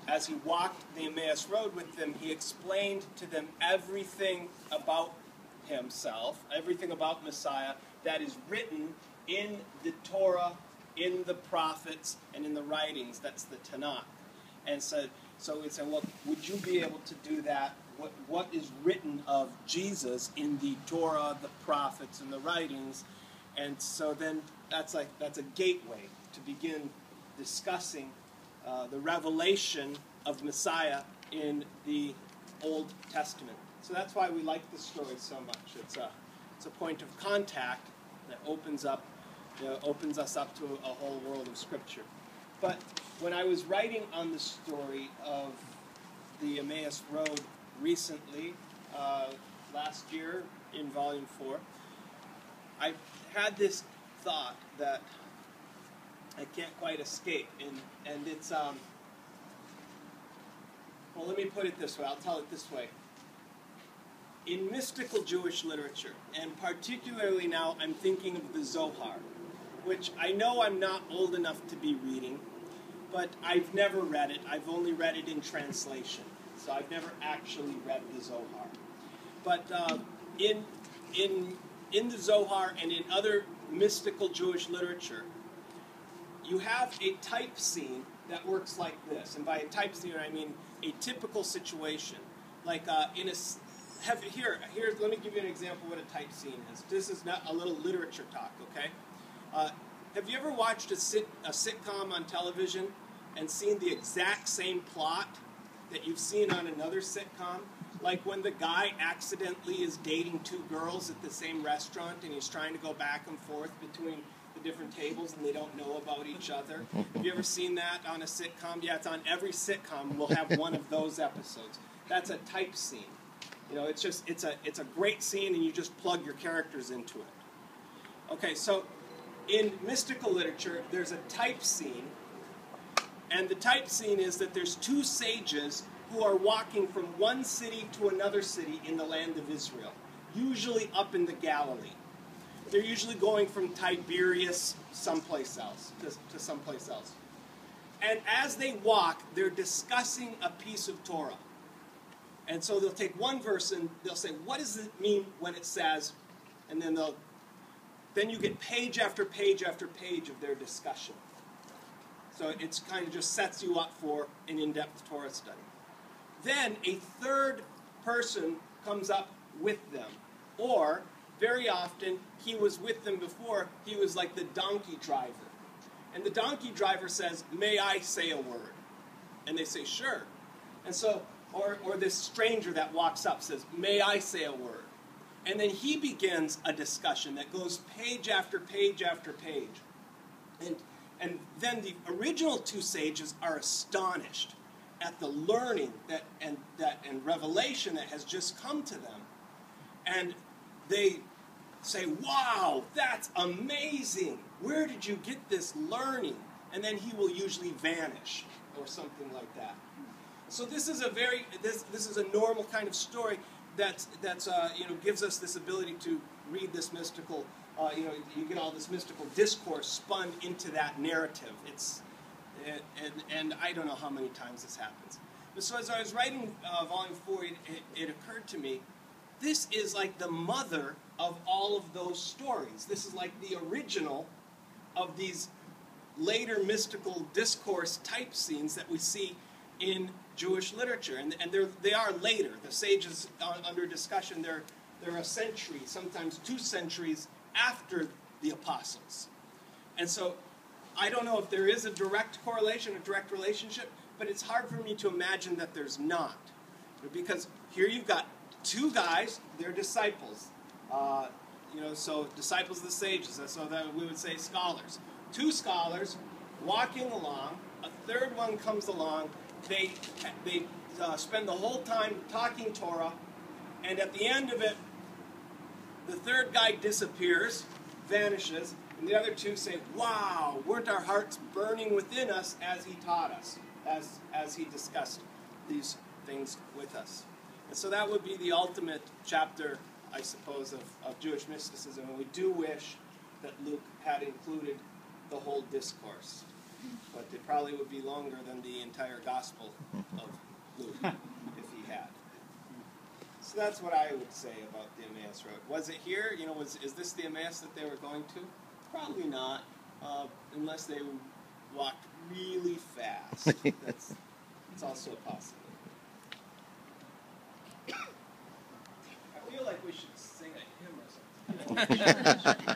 as he walked the Emmaus Road with them, he explained to them everything about himself, everything about Messiah that is written in the Torah, in the prophets, and in the writings. That's the Tanakh. And so we say, well, would you be able to do that? What is written of Jesus in the Torah, the prophets, and the writings? And so then that's a gateway to begin discussing the revelation of Messiah in the Old Testament. So that's why we like this story so much. It's a point of contact that opens us up to a whole world of Scripture. But when I was writing on the story of the Emmaus Road recently, last year in Volume 4, I had this thought that I can't quite escape, and it's, well, let me put it this way, I'll tell it this way. In mystical Jewish literature, and particularly now I'm thinking of the Zohar, which I know I'm not old enough to be reading, but I've never read it. I've only read it in translation, so I've never actually read the Zohar. But in the Zohar and in other mystical Jewish literature, you have a type scene that works like this. And by a type scene, I mean a typical situation. Like here, let me give you an example of what a type scene is. This is not a little literature talk, okay? Have you ever watched a sitcom on television and seen the exact same plot that you've seen on another sitcom? Like when the guy accidentally is dating two girls at the same restaurant and he's trying to go back and forth between the different tables and they don't know about each other. Have you ever seen that on a sitcom? Yeah, it's on every sitcom. We'll have one of those episodes. That's a type scene. You know, it's a great scene and you just plug your characters into it. Okay, so in mystical literature, there's a type scene, and the type scene is that there's two sages who are walking from one city to another city in the land of Israel, usually up in the Galilee. They're usually going from Tiberias someplace else to someplace else. And as they walk, they're discussing a piece of Torah. And so they'll take one verse and they'll say, what does it mean when it says, and then you get page after page after page of their discussion. So it's kind of just sets you up for an in-depth Torah study. Then a third person comes up with them. Or, very often, he was with them before, he was like the donkey driver. And the donkey driver says, may I say a word? And they say, sure. And so, or this stranger that walks up says, may I say a word? And then he begins a discussion that goes page after page after page. And then the original two sages are astonished at the learning and revelation that has just come to them. And they say, wow, that's amazing. Where did you get this learning? And then he will usually vanish or something like that. So this is this is a normal kind of story that gives us this ability to read this mystical, you get all this mystical discourse spun into that narrative. And I don't know how many times this happens. But so as I was writing Volume 4, it occurred to me, this is like the mother of all of those stories. This is like the original of these later mystical discourse type scenes that we see in Jewish literature. And they are later. The sages under discussion, they're a century, sometimes 2 centuries after the apostles. And so I don't know if there is a direct correlation, a direct relationship, but it's hard for me to imagine that there's not. Because here you've got 2 guys, they're disciples. So disciples of the sages, so that we would say scholars. 2 scholars walking along, a third one comes along, they spend the whole time talking Torah, and at the end of it, the third guy disappears, vanishes, and the other 2 say, wow, weren't our hearts burning within us as he taught us, as he discussed these things with us. And so that would be the ultimate chapter, I suppose, of Jewish mysticism, and we do wish that Luke had included the whole discourse. but it probably would be longer than the entire Gospel of Luke if he had. So that's what I would say about the Emmaus Road. Was it here? You know, is this the Emmaus that they were going to? Probably not, unless they walked really fast. That's also a possibility. I feel like we should sing a hymn or something.